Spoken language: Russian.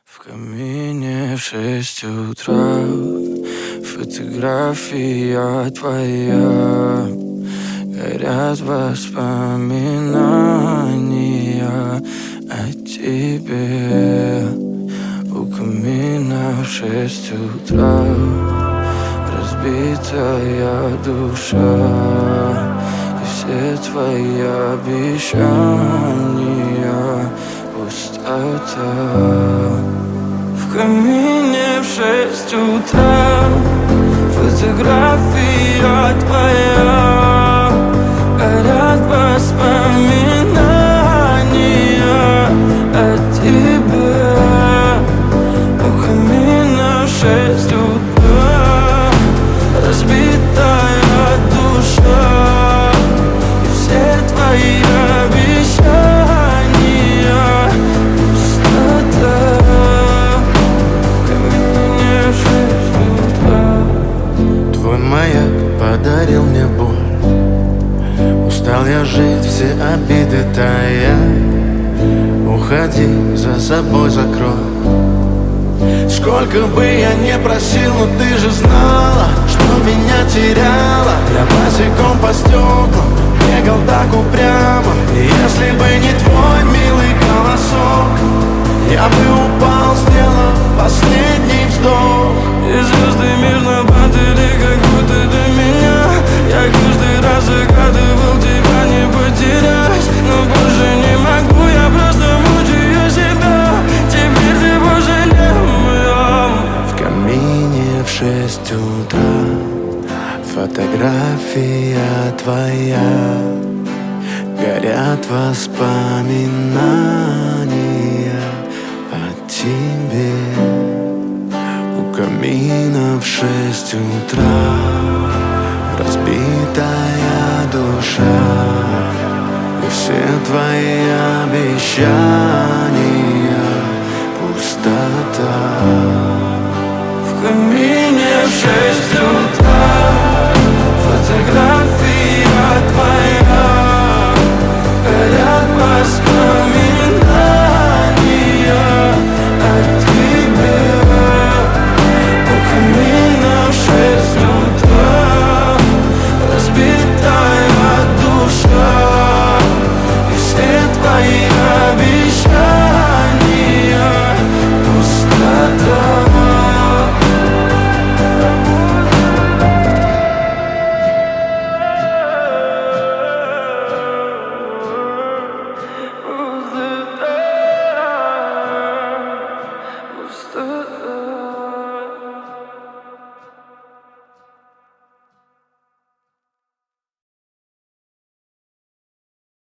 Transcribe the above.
В камине в 6 утра фотография твоя. Горят воспоминания о тебе. У камина в 6 утра разбитая душа. И все твои обещания пустота. В камине в 6 утра фотография твоя. Горят воспоминания о тебе. У камина в 6 утра разбитая душа. И все твои обещания пустота. Твой маяк подарил мне боль. Устал я жить, все обиды тая. Уходи, за собой закрой. Сколько бы я не просил, но ты же знала, что меня теряла. Я босиком по стеклам бегал так упрямо. И если бы не твой милый голосок, я бы упал, сделав последний вздох. И звезды мирно падали, как будто до меня. Я каждый раз загадывал тебя не потерять, но больше не могу, я просто мучаю себя. Теперь ты больше не моя. В камине в 6 утра фотография твоя. Горят воспоминания о тебе. У камина в 6 утра разбитая душа. И все твои обещания пустота.